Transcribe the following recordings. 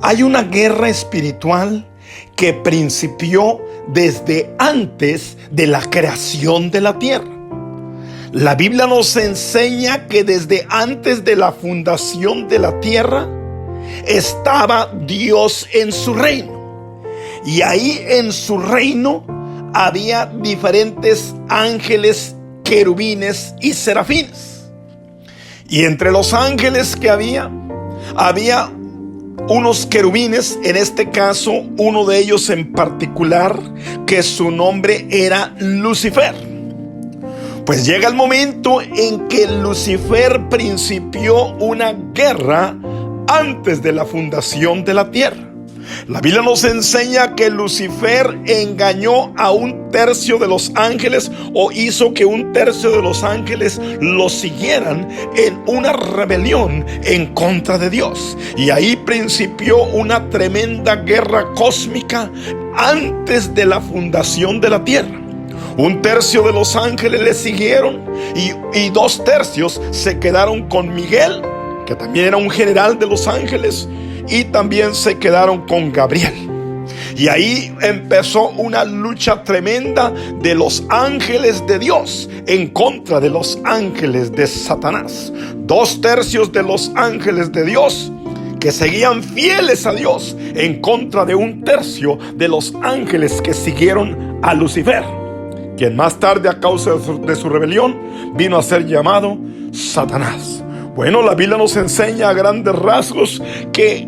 Hay una guerra espiritual que principió desde antes de la creación de la tierra. La Biblia nos enseña que desde antes de la fundación de la tierra estaba Dios en su reino. Y ahí en su reino había diferentes ángeles, querubines y serafines. Y entre los ángeles que había unos querubines, en este caso uno de ellos en particular, que su nombre era Lucifer. Pues llega el momento en que Lucifer principió una guerra antes de la fundación de la tierra. La Biblia nos enseña que Lucifer engañó a un tercio de los ángeles, o hizo que un tercio de los ángeles lo siguieran en una rebelión en contra de Dios. Y ahí principió una tremenda guerra cósmica antes de la fundación de la tierra. Un tercio de los ángeles le siguieron y dos tercios se quedaron con Miguel, que también era un general de los ángeles, y también se quedaron con Gabriel. Y ahí empezó una lucha tremenda de los ángeles de Dios en contra de los ángeles de Satanás. Dos tercios de los ángeles de Dios que seguían fieles a Dios en contra de un tercio de los ángeles que siguieron a Lucifer, quien más tarde, a causa de su rebelión, vino a ser llamado Satanás. Bueno, la Biblia nos enseña a grandes rasgos que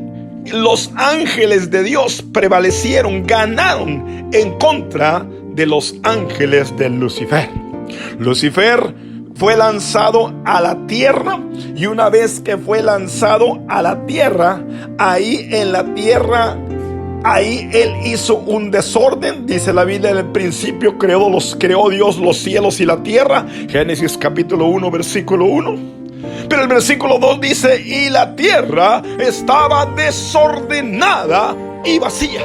los ángeles de Dios prevalecieron, ganaron en contra de los ángeles de Lucifer. Lucifer fue lanzado a la tierra, y una vez que fue lanzado a la tierra, ahí en la tierra, ahí él hizo un desorden. Dice la Biblia: en el principio creó Dios los cielos y la tierra. Génesis capítulo 1 versículo 1. Pero el versículo 2 dice: y la tierra estaba desordenada y vacía.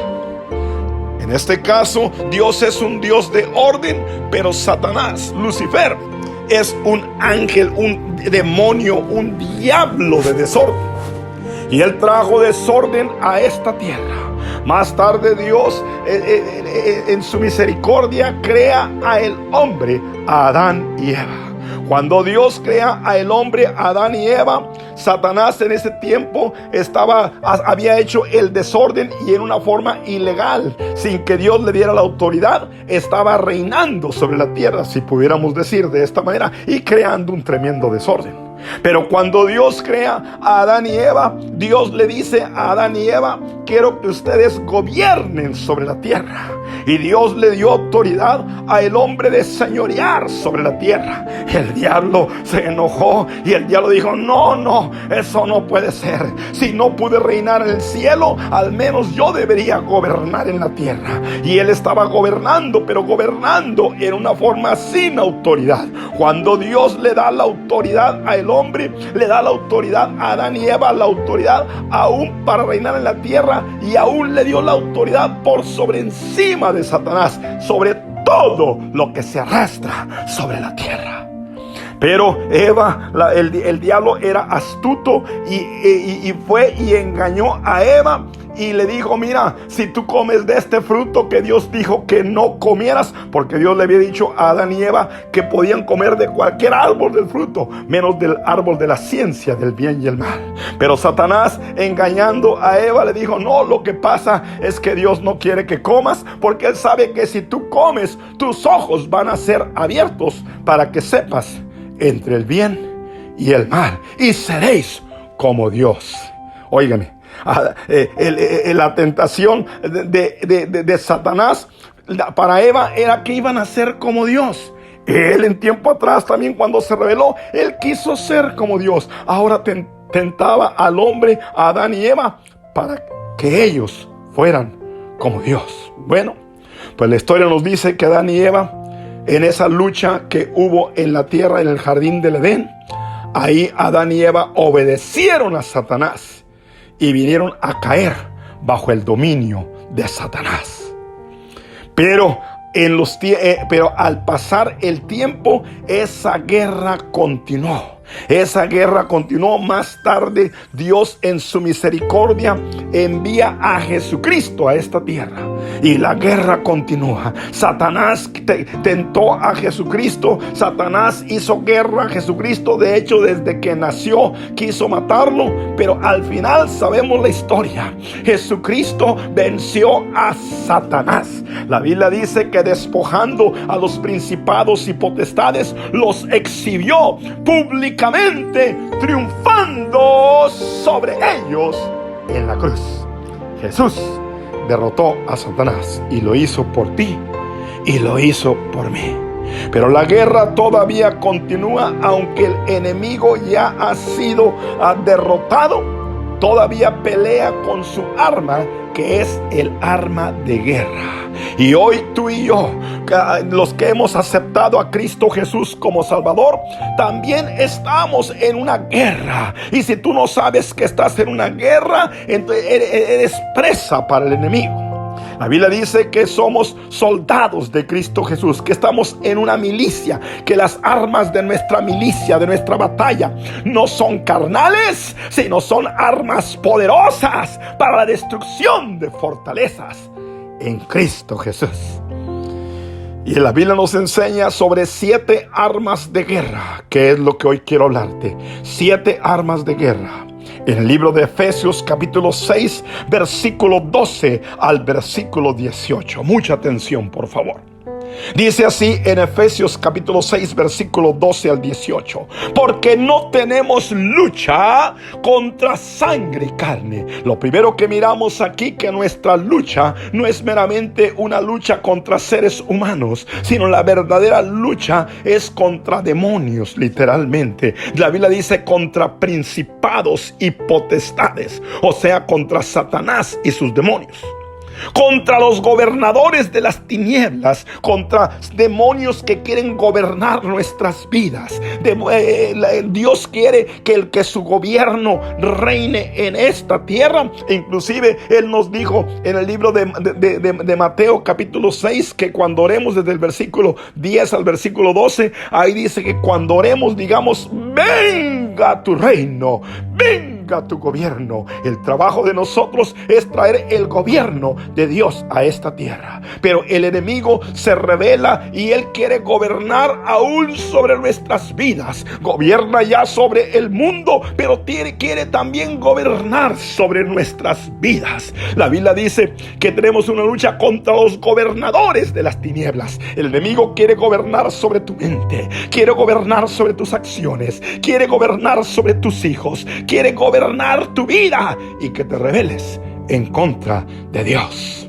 En este caso, Dios es un Dios de orden, pero Satanás, Lucifer, es un ángel, un demonio, un diablo de desorden. Y él trajo desorden a esta tierra. Más tarde Dios, en su misericordia, crea a el hombre, a Adán y Eva. Cuando Dios crea a el hombre, a Adán y Eva, Satanás en ese tiempo había hecho el desorden, y en una forma ilegal, sin que Dios le diera la autoridad, estaba reinando sobre la tierra, si pudiéramos decir de esta manera, y creando un tremendo desorden. Pero cuando Dios crea a Adán y Eva, Dios le dice a Adán y Eva: quiero que ustedes gobiernen sobre la tierra. Y Dios le dio autoridad al hombre de señorear sobre la tierra. El diablo se enojó y el diablo dijo: no, eso no puede ser. Si no pude reinar en el cielo, al menos yo debería gobernar en la tierra. Y él estaba gobernando, pero gobernando en una forma sin autoridad. Cuando Dios le da la autoridad al hombre, le da la autoridad a Adán y Eva, la autoridad aún para reinar en la tierra, y aún le dio la autoridad por sobre encima de Satanás, sobre todo lo que se arrastra sobre la tierra. Pero Eva, el diablo era astuto, y fue y engañó a Eva, y le dijo: mira, si tú comes de este fruto que Dios dijo que no comieras, porque Dios le había dicho a Adán y Eva que podían comer de cualquier árbol del fruto, menos del árbol de la ciencia del bien y el mal. Pero Satanás, engañando a Eva, le dijo: no, lo que pasa es que Dios no quiere que comas, porque Él sabe que si tú comes, tus ojos van a ser abiertos para que sepas entre el bien y el mal, y seréis como Dios. Óigame, la tentación de Satanás para Eva era que iban a ser como Dios. Él, en tiempo atrás, también cuando se rebeló, él quiso ser como Dios. Ahora tentaba al hombre, a Adán y Eva, para que ellos fueran como Dios. Bueno, pues la historia nos dice que Adán y Eva, en esa lucha que hubo en la tierra, en el jardín del Edén, ahí Adán y Eva obedecieron a Satanás y vinieron a caer bajo el dominio de Satanás. Pero Pero al pasar el tiempo, esa guerra continuó. Esa guerra continuó. Más tarde, Dios en su misericordia envía a Jesucristo a esta tierra y la guerra continúa. Satanás tentó a Jesucristo. Satanás hizo guerra a Jesucristo. De hecho, desde que nació quiso matarlo, pero al final sabemos la historia. Jesucristo venció a Satanás. La Biblia dice que despojando a los principados y potestades, los exhibió públicamente, triunfando sobre ellos en la cruz. Jesús derrotó a Satanás y lo hizo por ti y lo hizo por mí. Pero la guerra todavía continúa, aunque el enemigo ya ha sido derrotado. Todavía pelea con su arma, que es el arma de guerra. Y hoy tú y yo, los que hemos aceptado a Cristo Jesús como Salvador, también estamos en una guerra. Y si tú no sabes que estás en una guerra, entonces eres presa para el enemigo. La Biblia dice que somos soldados de Cristo Jesús, que estamos en una milicia, que las armas de nuestra milicia, de nuestra batalla, no son carnales, sino son armas poderosas para la destrucción de fortalezas en Cristo Jesús. Y la Biblia nos enseña sobre 7 armas de guerra, que es lo que hoy quiero hablarte. 7 armas de guerra. En el libro de Efesios capítulo 6, versículo 12 al versículo 18. Mucha atención, por favor. Dice así en Efesios capítulo 6, versículo 12 al 18: porque no tenemos lucha contra sangre y carne. Lo primero que miramos aquí, que nuestra lucha no es meramente una lucha contra seres humanos, sino la verdadera lucha es contra demonios, literalmente. La Biblia dice contra principados y potestades, o sea, contra Satanás y sus demonios. Contra los gobernadores de las tinieblas, contra demonios que quieren gobernar nuestras vidas. Dios quiere que su gobierno reine en esta tierra. Inclusive Él nos dijo en el libro de Mateo capítulo 6, que cuando oremos desde el versículo 10 al versículo 12, ahí dice que cuando oremos digamos: venga tu reino, venga tu gobierno. El trabajo de nosotros es traer el gobierno de Dios a esta tierra. Pero el enemigo se revela y él quiere gobernar aún sobre nuestras vidas. Gobierna ya sobre el mundo, pero quiere también gobernar sobre nuestras vidas. La Biblia dice que tenemos una lucha contra los gobernadores de las tinieblas. El enemigo quiere gobernar sobre tu mente, quiere gobernar sobre tus acciones, quiere gobernar sobre tus hijos, quiere gobernar tu vida y que te rebeles en contra de Dios.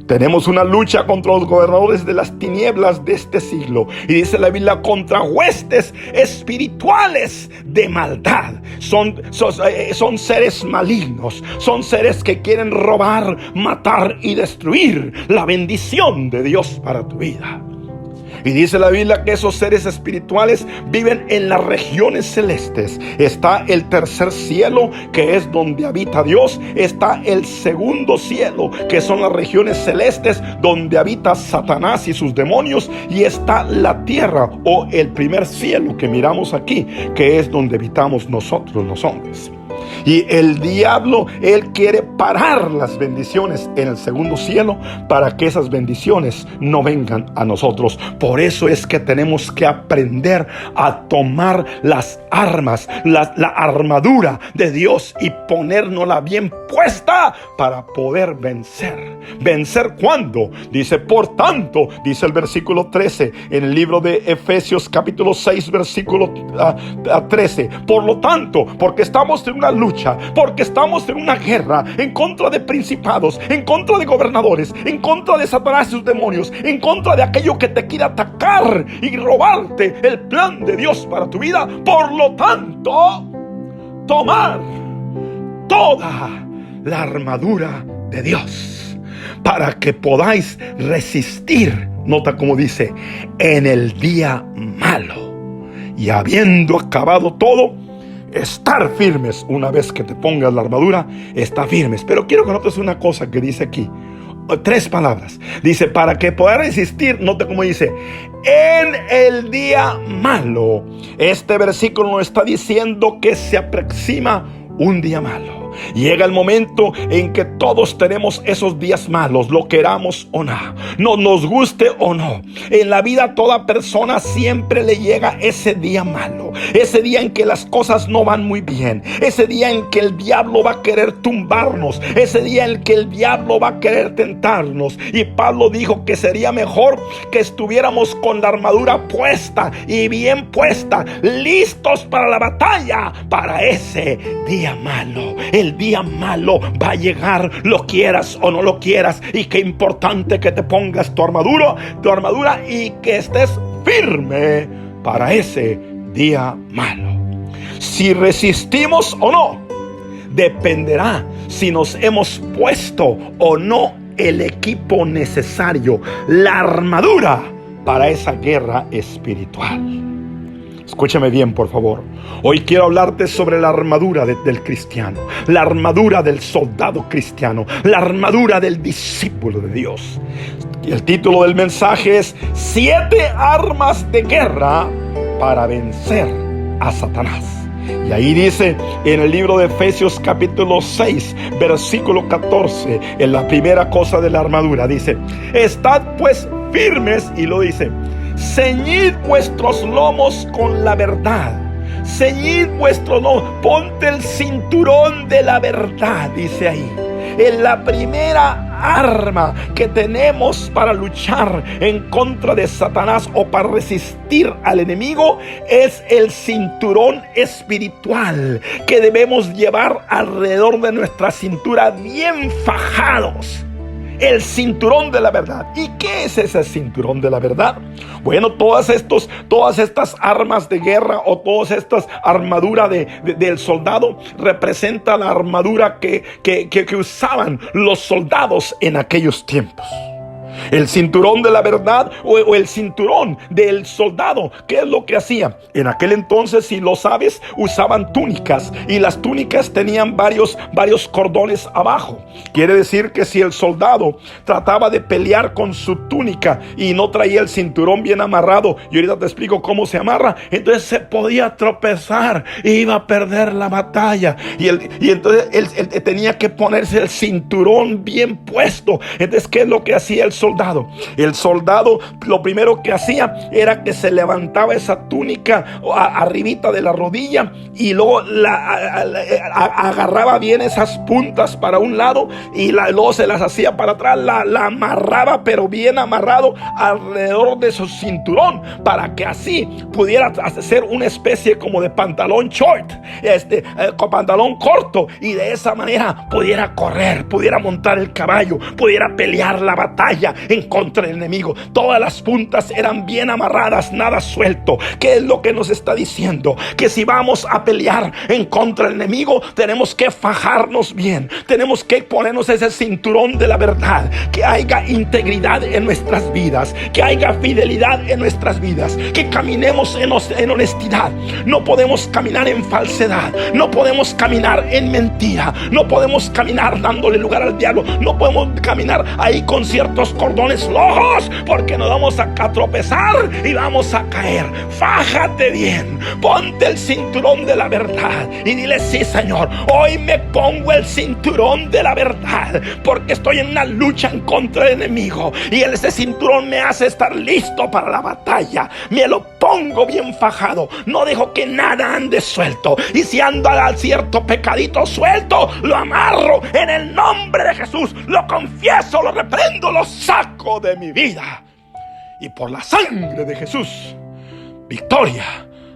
Tenemos una lucha contra los gobernadores de las tinieblas de este siglo. Y dice la Biblia, contra huestes espirituales de maldad. Son seres malignos. Son seres que quieren robar, matar y destruir la bendición de Dios para tu vida. Y dice la Biblia que esos seres espirituales viven en las regiones celestes. Está el tercer cielo, que es donde habita Dios. Está el segundo cielo, que son las regiones celestes, donde habita Satanás y sus demonios. Y está la tierra, o el primer cielo que miramos aquí, que es donde habitamos nosotros los hombres. Y el diablo, él quiere parar las bendiciones en el segundo cielo para que esas bendiciones no vengan a nosotros. Por eso es que tenemos que aprender a tomar las armas, la armadura de Dios y ponérnosla bien puesta para poder vencer. ¿Vencer cuándo? Dice, por tanto, dice el versículo 13 en el libro de Efesios capítulo 6, versículo 13. Por lo tanto, porque estamos en una lucha, porque estamos en una guerra en contra de principados, en contra de gobernadores, en contra de Satanás y sus demonios, en contra de aquello que te quiere atacar y robarte el plan de Dios para tu vida. Por lo tanto, tomar toda la armadura de Dios para que podáis resistir. Nota cómo dice, en el día malo, y habiendo acabado todo, estar firmes. Una vez que te pongas la armadura, está firmes. Pero quiero que notes una cosa que dice aquí: tres palabras. Dice, para que pueda resistir, note cómo dice, en el día malo. Este versículo nos está diciendo que se aproxima un día malo. Llega el momento en que todos tenemos esos días malos, lo queramos o no, nos guste o no. En la vida a toda persona siempre le llega ese día malo, ese día en que las cosas no van muy bien, ese día en que el diablo va a querer tumbarnos, ese día en que el diablo va a querer tentarnos. Y Pablo dijo que sería mejor que estuviéramos con la armadura puesta y bien puesta, listos para la batalla, para ese día malo. El día malo va a llegar, lo quieras o no lo quieras. Y qué importante que te pongas tu armadura y que estés firme para ese día malo. Si resistimos o no, dependerá si nos hemos puesto o no el equipo necesario, la armadura para esa guerra espiritual. Escúchame bien, por favor. Hoy quiero hablarte sobre la armadura del cristiano, la armadura del soldado cristiano, la armadura del discípulo de Dios. Y el título del mensaje es 7 armas de guerra para vencer a Satanás. Y ahí dice en el libro de Efesios capítulo 6, versículo 14, en la primera cosa de la armadura, dice, estad pues firmes, y lo dice, ceñid vuestros lomos con la verdad. Ceñid vuestros lomos, ponte el cinturón de la verdad, dice ahí. En la primera arma que tenemos para luchar en contra de Satanás o para resistir al enemigo es el cinturón espiritual que debemos llevar alrededor de nuestra cintura, bien fajados. El cinturón de la verdad. ¿Y qué es ese cinturón de la verdad? Bueno, todas estas armas de guerra o todas estas armaduras del soldado representa la armadura que usaban los soldados en aquellos tiempos. El cinturón de la verdad o el cinturón del soldado, ¿qué es lo que hacía? En aquel entonces, si lo sabes, usaban túnicas, y las túnicas tenían varios cordones abajo. Quiere decir que si el soldado trataba de pelear con su túnica y no traía el cinturón bien amarrado, y ahorita te explico cómo se amarra, entonces se podía tropezar e iba a perder la batalla. Y entonces él tenía que ponerse el cinturón bien puesto. Entonces, ¿qué es lo que hacía el soldado? El soldado lo primero que hacía era que se levantaba esa túnica arribita de la rodilla y luego agarraba bien esas puntas para un lado y luego se las hacía para atrás, la amarraba, pero bien amarrado alrededor de su cinturón, para que así pudiera hacer una especie como de pantalón short, con pantalón corto, y de esa manera pudiera correr, pudiera montar el caballo, pudiera pelear la batalla en contra del enemigo. Todas las puntas eran bien amarradas, nada suelto. ¿Qué es lo que nos está diciendo? Que si vamos a pelear en contra del enemigo, tenemos que fajarnos bien, tenemos que ponernos ese cinturón de la verdad, que haya integridad en nuestras vidas, que haya fidelidad en nuestras vidas, que caminemos en honestidad. No podemos caminar en falsedad, no podemos caminar en mentira, no podemos caminar dándole lugar al diablo, no podemos caminar ahí con ciertos cordones flojos, porque nos vamos a tropezar y vamos a caer. Fájate bien, ponte el cinturón de la verdad y dile: sí, Señor, hoy me pongo el cinturón de la verdad, porque estoy en una lucha en contra del enemigo, y ese cinturón me hace estar listo para la batalla. Me lo pongo bien fajado, no dejo que nada ande suelto, y si anda cierto pecadito suelto, lo amarro en el nombre de Jesús, lo confieso, lo reprendo, lo saco de mi vida, y por la sangre de Jesús, victoria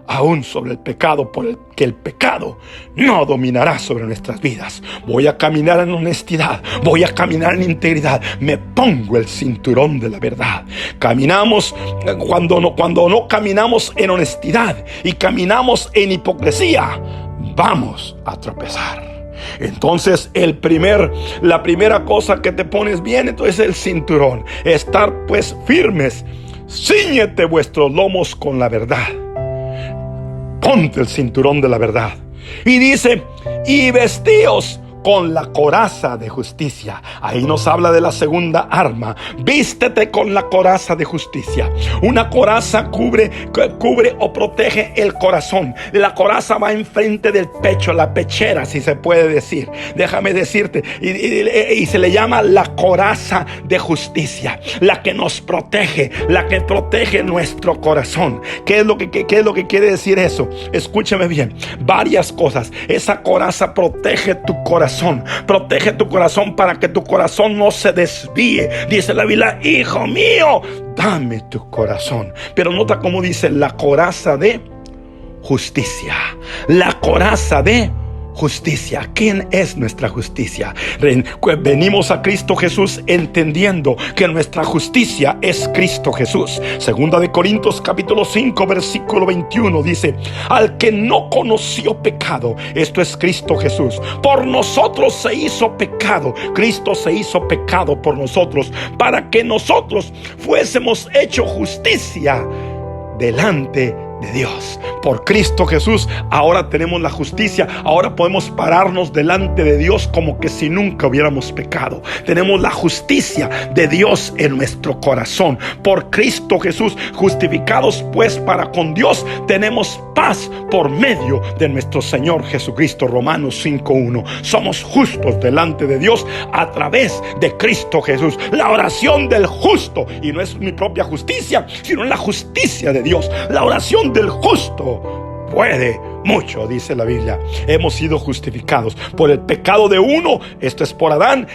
aún sobre el pecado, por el que el pecado no dominará sobre nuestras vidas. Voy a caminar en honestidad, voy a caminar en integridad, me pongo el cinturón de la verdad. Caminamos cuando no caminamos en honestidad y caminamos en hipocresía, vamos a tropezar. Entonces la primera cosa que te pones bien, entonces, es el cinturón. Estar pues firmes, cíñete vuestros lomos con la verdad. Ponte el cinturón de la verdad. Y dice: y vestíos con la coraza de justicia. Ahí nos habla de la segunda arma. Vístete con la coraza de justicia. Una coraza cubre o protege el corazón. La coraza va enfrente del pecho, la pechera, si se puede decir. Déjame decirte, y se le llama la coraza de justicia, la que nos protege, la que protege nuestro corazón. ¿Qué es lo que quiere decir eso? Escúchame bien, varias cosas. Esa coraza protege tu corazón, para que tu corazón no se desvíe. Dice la Biblia: hijo mío, dame tu corazón. Pero nota cómo dice: la coraza de justicia. La coraza de justicia. ¿Quién es nuestra justicia? Venimos a Cristo Jesús entendiendo que nuestra justicia es Cristo Jesús. Segunda de Corintios capítulo 5 versículo 21 dice: al que no conoció pecado, esto es Cristo Jesús, por nosotros se hizo pecado. Cristo se hizo pecado por nosotros, para que nosotros fuésemos hechos justicia delante de Dios. Por Cristo Jesús ahora tenemos la justicia. Ahora podemos pararnos delante de Dios como que si nunca hubiéramos pecado. Tenemos la justicia de Dios en nuestro corazón. Por Cristo Jesús, justificados pues para con Dios, tenemos paz por medio de nuestro Señor Jesucristo. Romanos 5:1. Somos justos delante de Dios a través de Cristo Jesús. La oración del justo, y no es mi propia justicia, sino la justicia de Dios. La oración del justo puede mucho, dice la Biblia. Hemos sido justificados por el pecado de uno, esto es por Adán.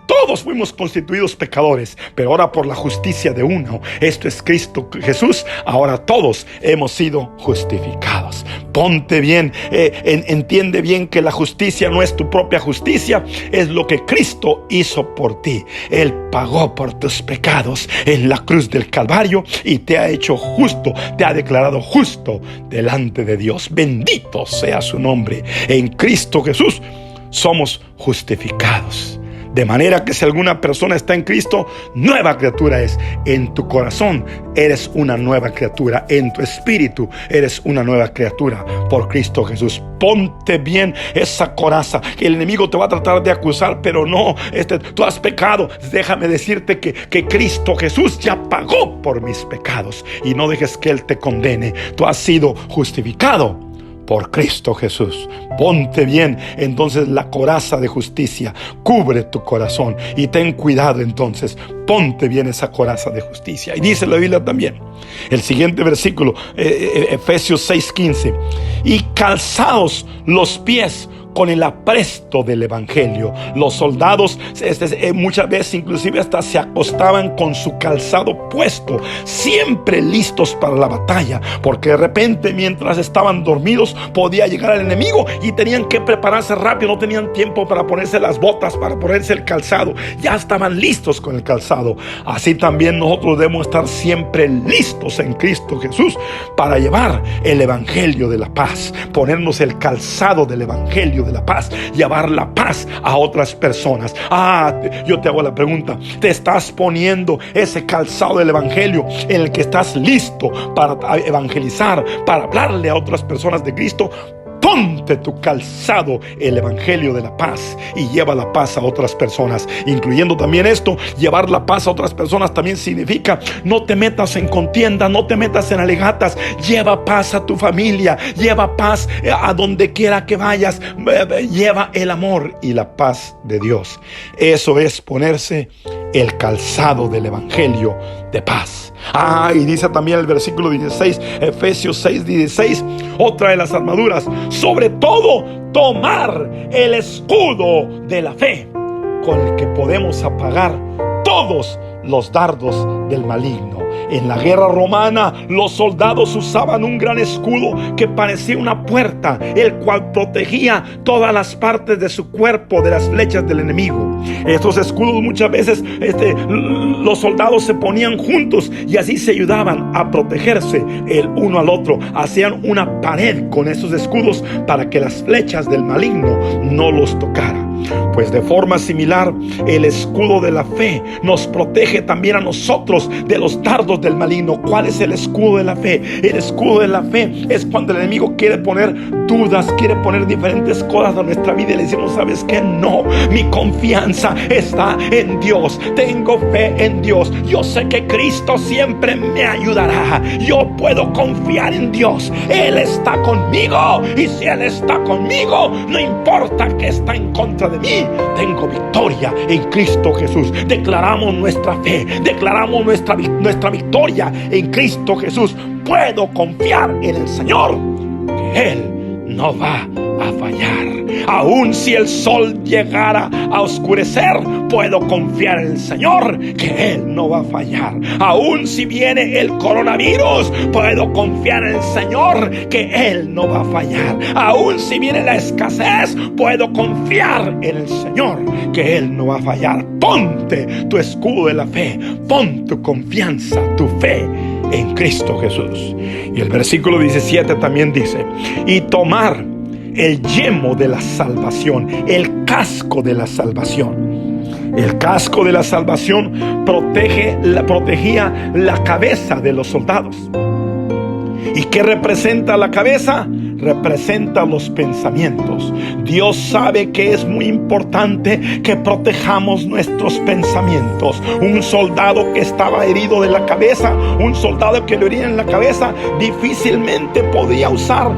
Todos fuimos constituidos pecadores, pero ahora por la justicia de uno, esto es Cristo Jesús, ahora todos hemos sido justificados. Ponte bien, entiende bien que la justicia no es tu propia justicia, es lo que Cristo hizo por ti. Él pagó por tus pecados en la cruz del Calvario y te ha hecho justo, te ha declarado justo delante de Dios. Bendito sea su nombre. En Cristo Jesús somos justificados. De manera que si alguna persona está en Cristo, nueva criatura es. En tu corazón eres una nueva criatura. En tu espíritu eres una nueva criatura por Cristo Jesús. Ponte bien esa coraza. El enemigo te va a tratar de acusar, pero no, tú has pecado. Déjame decirte que Cristo Jesús ya pagó por mis pecados. Y no dejes que Él te condene. Tú has sido justificado por Cristo Jesús. Ponte bien entonces la coraza de justicia, cubre tu corazón y ten cuidado entonces, ponte bien esa coraza de justicia. Y dice la Biblia también, el siguiente versículo, Efesios 6:15: y calzados los pies con el apresto del evangelio. Los soldados muchas veces inclusive hasta se acostaban con su calzado puesto, siempre listos para la batalla, porque de repente mientras estaban dormidos podía llegar el enemigo y tenían que prepararse rápido. No tenían tiempo para ponerse las botas, para ponerse el calzado, ya estaban listos con el calzado. Así también nosotros debemos estar siempre listos en Cristo Jesús para llevar el evangelio de la paz, ponernos el calzado del evangelio de la paz, llevar la paz a otras personas. Yo te hago la pregunta: ¿te estás poniendo ese calzado del evangelio en el que estás listo para evangelizar, para hablarle a otras personas de Cristo? Ponte tu calzado, el evangelio de la paz, y lleva la paz a otras personas, incluyendo también esto. Llevar la paz a otras personas también significa: no te metas en contienda, no te metas en alegatas. Lleva paz a tu familia, lleva paz a donde quiera que vayas. Lleva el amor y la paz de Dios. Eso es ponerse el calzado del evangelio de paz. Y dice también el versículo 16, Efesios 6:16, otra de las armaduras: sobre todo tomar el escudo de la fe, con el que podemos apagar todos los dardos del maligno. En la guerra romana, los soldados usaban un gran escudo que parecía una puerta, el cual protegía todas las partes de su cuerpo de las flechas del enemigo. Estos escudos muchas veces los soldados se ponían juntos y así se ayudaban a protegerse el uno al otro. Hacían una pared con esos escudos para que las flechas del maligno no los tocaran. Pues de forma similar, el escudo de la fe nos protege también a nosotros de los dardos dardos del maligno. ¿Cuál es el escudo de la fe? El escudo de la fe es cuando el enemigo quiere poner dudas, quiere poner diferentes cosas a nuestra vida, y le decimos: ¿sabes qué? No, mi confianza está en Dios. Tengo fe en Dios. Yo sé que Cristo siempre me ayudará. Yo puedo confiar en Dios. Él está conmigo, y si Él está conmigo, no importa que está en contra de mí, tengo victoria en Cristo Jesús. Declaramos nuestra fe, declaramos nuestra victoria en Cristo Jesús. Puedo confiar en el Señor, que Él no va a fallar. Aun si el sol llegara a oscurecer, puedo confiar en el Señor, que Él no va a fallar. Aun si viene el coronavirus, puedo confiar en el Señor, que Él no va a fallar. Aun si viene la escasez, puedo confiar en el Señor, que Él no va a fallar. Ponte tu escudo de la fe, pon tu confianza, tu fe en Cristo Jesús. Y el versículo 17 también dice: y tomar el yelmo de la salvación, el casco de la salvación. El casco de la salvación protegía la cabeza de los soldados. ¿Y qué representa la cabeza? Representa los pensamientos. Dios sabe que es muy importante que protejamos nuestros pensamientos. Un soldado que estaba herido de la cabeza, un soldado que le herían en la cabeza, difícilmente podía usar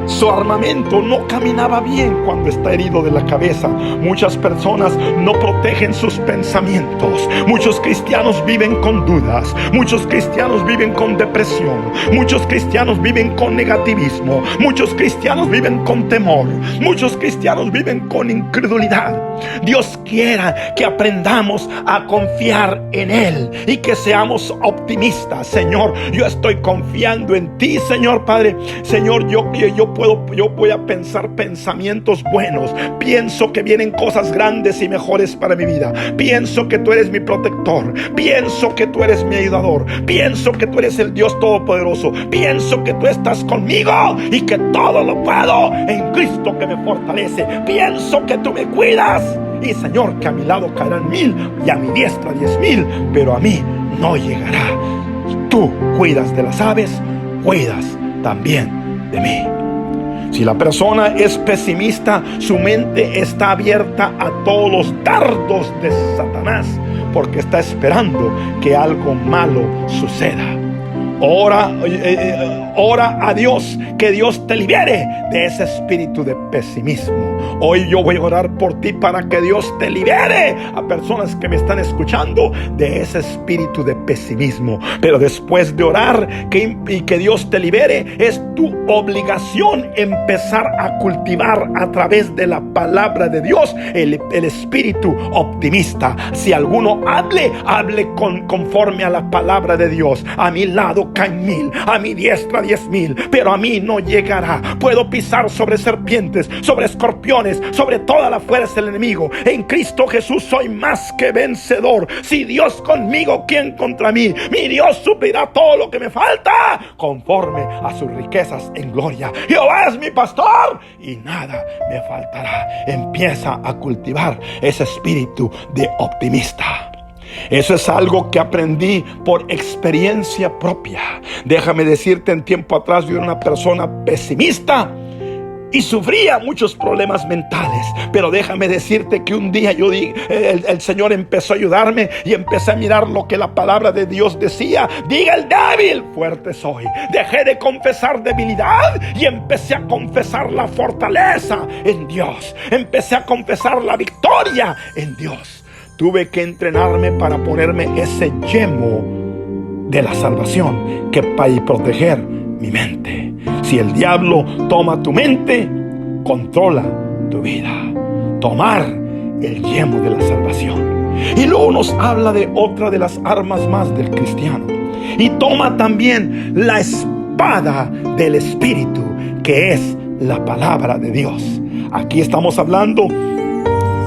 su armamento. No caminaba bien cuando está herido de la cabeza. Muchas personas no protegen sus pensamientos. Muchos cristianos viven con dudas. Muchos cristianos viven con depresión. Muchos cristianos viven con negativismo. Muchos cristianos viven con temor. Muchos cristianos viven con incredulidad. Dios quiera que aprendamos a confiar en Él y que seamos optimistas. Señor, yo estoy confiando en ti, Señor Padre. Señor, yo voy a pensar pensamientos buenos. Pienso que vienen cosas grandes y mejores para mi vida. Pienso que tú eres mi protector. Pienso que tú eres mi ayudador. Pienso que tú eres el Dios Todopoderoso. Pienso que tú estás conmigo y que todo lo puedo en Cristo que me fortalece. Pienso que tú me cuidas. Y Señor, que a mi lado caerán 1000 y a mi diestra 10,000, pero a mí no llegará. Y tú cuidas de las aves, cuidas también de mí. Si la persona es pesimista, su mente está abierta a todos los dardos de Satanás, porque está esperando que algo malo suceda. Ora a Dios, que Dios te libere de ese espíritu de pesimismo. Hoy yo voy a orar por ti para que Dios te libere, a personas que me están escuchando, de ese espíritu de pesimismo. Pero después de orar y que Dios te libere, es tu obligación empezar a cultivar a través de la palabra de Dios el espíritu optimista. Si alguno hable conforme a la palabra de Dios. A mi lado caen 1000, a mi diestra 10,000, pero a mí no llegará. Puedo pisar sobre serpientes, sobre escorpiones, sobre toda la fuerza del enemigo. En Cristo Jesús soy más que vencedor. Si Dios conmigo, ¿quién contra mí? Mi Dios suplirá todo lo que me falta, conforme a sus riquezas en gloria. Jehová es mi pastor y nada me faltará. Empieza a cultivar ese espíritu de optimista. Eso es algo que aprendí por experiencia propia. Déjame decirte, en tiempo atrás yo era una persona pesimista y sufría muchos problemas mentales. Pero déjame decirte que un día el Señor empezó a ayudarme y empecé a mirar lo que la palabra de Dios decía. Diga el débil, fuerte soy. Dejé de confesar debilidad y empecé a confesar la fortaleza en Dios. Empecé a confesar la victoria en Dios. Tuve que entrenarme para ponerme ese yelmo de la salvación y proteger mi mente. Si el diablo toma tu mente, controla tu vida. Tomar el yelmo de la salvación. Y luego nos habla de otra de las armas más del cristiano. Y toma también la espada del Espíritu, que es la palabra de Dios. Aquí estamos hablando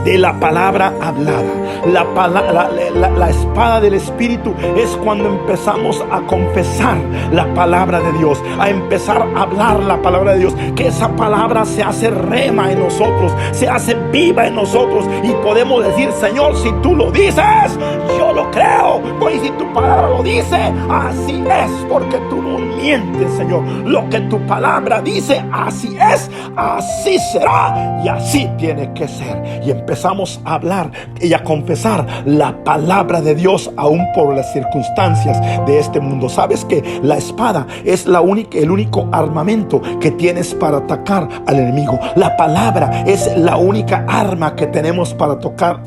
de la palabra hablada. La espada del Espíritu es cuando empezamos a confesar la palabra de Dios, a empezar a hablar la palabra de Dios, que esa palabra se hace rema en nosotros, se hace viva en nosotros, y podemos decir: Señor, si tú lo dices, yo lo creo. Pues si tu palabra lo dice, así es, porque tú no mientes, Señor. Lo que tu palabra dice, así es, así será, y así tiene que ser. Y empezamos a hablar y a confesar la palabra de Dios, aún por las circunstancias de este mundo. Sabes que la espada es el único armamento que tienes para atacar al enemigo. La palabra es la única arma que tenemos para atacar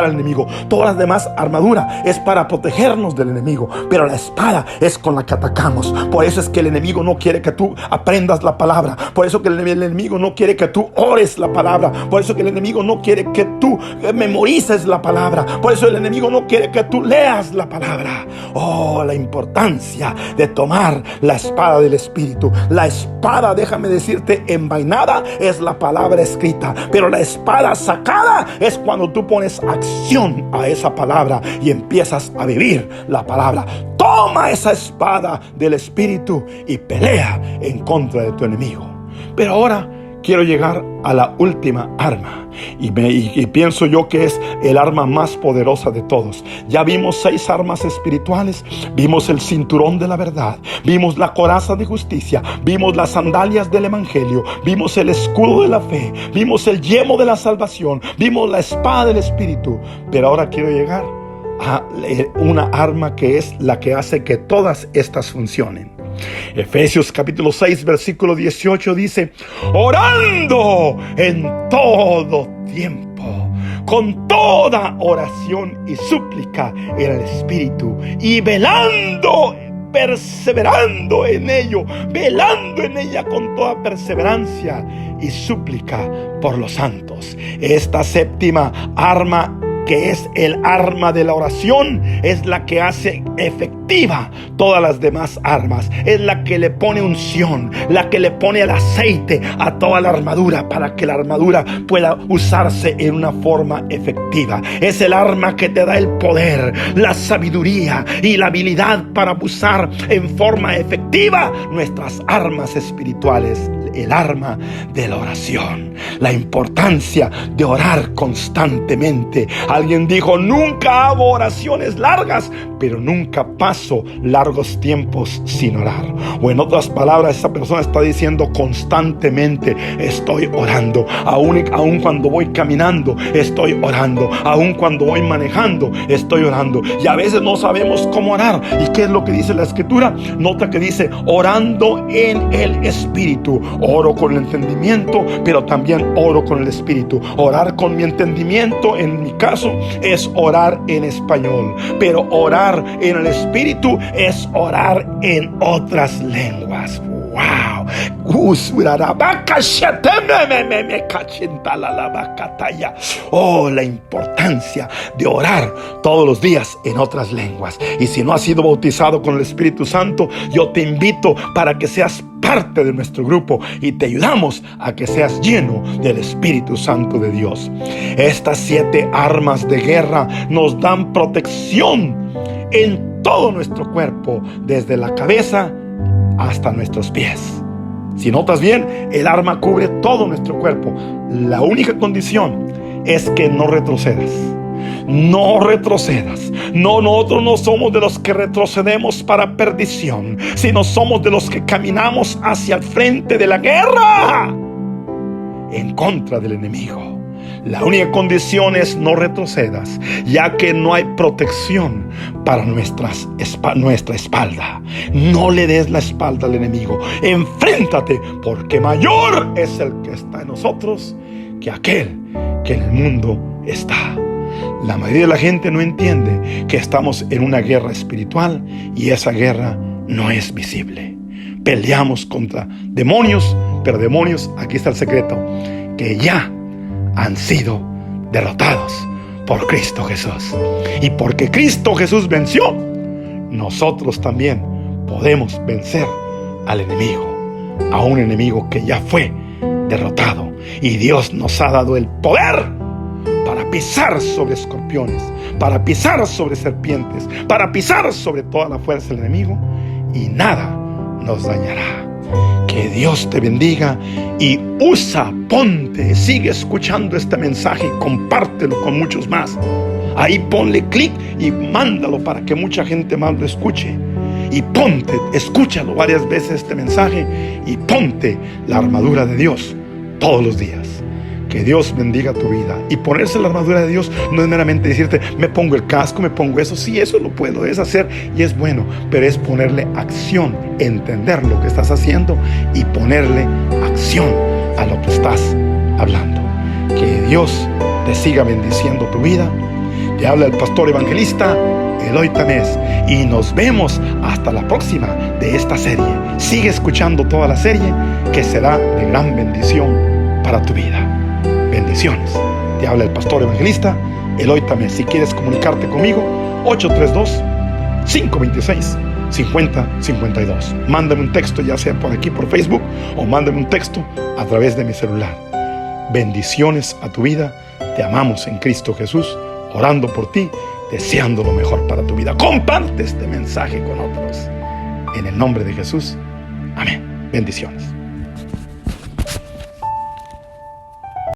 al enemigo. Todas las demás armadura es para protegernos del enemigo, pero la espada es con la que atacamos. Por eso es que el enemigo no quiere que tú aprendas la palabra. Por eso que el enemigo no quiere que tú ores la palabra. Por eso que el enemigo no quiere que tú memorices la palabra. Por eso el enemigo no quiere que tú leas la palabra. Oh, la importancia de tomar la espada del Espíritu. La espada, déjame decirte, envainada es la palabra escrita, pero la espada sacada es cuando tú pones acción a esa palabra y empiezas a vivir la palabra. Toma esa espada del Espíritu y pelea en contra de tu enemigo. Pero ahora quiero llegar a la última arma, y pienso yo que es el arma más poderosa de todos. Ya vimos 6 armas espirituales. Vimos el cinturón de la verdad, vimos la coraza de justicia, vimos las sandalias del evangelio, vimos el escudo de la fe, vimos el yelmo de la salvación, vimos la espada del Espíritu. Pero ahora quiero llegar a una arma que es la que hace que todas estas funcionen. Efesios capítulo 6 versículo 18 dice: orando en todo tiempo, con toda oración y súplica en el Espíritu, y perseverando en ello, velando en ella con toda perseverancia y súplica por los santos. Esta séptima arma, que es el arma de la oración, es la que hace efectiva todas las demás armas. Es la que le pone unción, la que le pone el aceite a toda la armadura, para que la armadura pueda usarse en una forma efectiva. Es el arma que te da el poder, la sabiduría y la habilidad para usar en forma efectiva nuestras armas espirituales. El arma de la oración, la importancia de orar constantemente. Alguien dijo: nunca hago oraciones largas, pero nunca paso largos tiempos sin orar. O en otras palabras, esa persona está diciendo: constantemente estoy orando. Aún cuando voy caminando, estoy orando. Aún cuando voy manejando, estoy orando. Y a veces no sabemos cómo orar. ¿Y qué es lo que dice la Escritura? Nota que dice: orando en el Espíritu. Oro con el entendimiento, pero también oro con el Espíritu. Orar con mi entendimiento, en mi caso, es orar en español, pero orar en el Espíritu es orar en otras lenguas. ¡Wow! Oh, la importancia de orar todos los días en otras lenguas. Y si no has sido bautizado con el Espíritu Santo, yo te invito para que seas parte de nuestro grupo y te ayudamos a que seas lleno del Espíritu Santo de Dios. Estas 7 armas de guerra nos dan protección en todo nuestro cuerpo, desde la cabeza hasta nuestros pies. Si notas bien, el arma cubre todo nuestro cuerpo. La única condición es que no retrocedas. No retrocedas. No, nosotros no somos de los que retrocedemos para perdición, sino somos de los que caminamos hacia el frente de la guerra en contra del enemigo. La única condición es no retrocedas, ya que no hay protección para nuestra espalda. No le des la espalda al enemigo. Enfréntate, porque mayor es el que está en nosotros que aquel que en el mundo está. La mayoría de la gente no entiende que estamos en una guerra espiritual, y esa guerra no es visible. Peleamos contra demonios, pero demonios, aquí está el secreto, que ya han sido derrotados por Cristo Jesús. Y porque Cristo Jesús venció, nosotros también podemos vencer al enemigo, a un enemigo que ya fue derrotado. Y Dios nos ha dado el poder para pisar sobre escorpiones, para pisar sobre serpientes, para pisar sobre toda la fuerza del enemigo, y nada nos dañará. Que Dios te bendiga y ponte, sigue escuchando este mensaje y compártelo con muchos más. Ahí ponle clic y mándalo para que mucha gente más lo escuche. Y ponte, escúchalo varias veces este mensaje y ponte la armadura de Dios todos los días. Que Dios bendiga tu vida. Y ponerse la armadura de Dios no es meramente decirte, me pongo el casco, me pongo eso. Sí, eso lo puedes hacer y es bueno, pero es ponerle acción, entender lo que estás haciendo y ponerle acción a lo que estás hablando. Que Dios te siga bendiciendo tu vida. Te habla el pastor evangelista Eloy Tamés y nos vemos hasta la próxima de esta serie. Sigue escuchando toda la serie, que será de gran bendición para tu vida. Bendiciones. Te habla el pastor evangelista Eloy Tamés. Si quieres comunicarte conmigo, 832-526-5052. Mándame un texto, ya sea por aquí por Facebook, o mándame un texto a través de mi celular. Bendiciones a tu vida. Te amamos en Cristo Jesús, orando por ti, deseando lo mejor para tu vida. Comparte este mensaje con otros. En el nombre de Jesús. Amén. Bendiciones.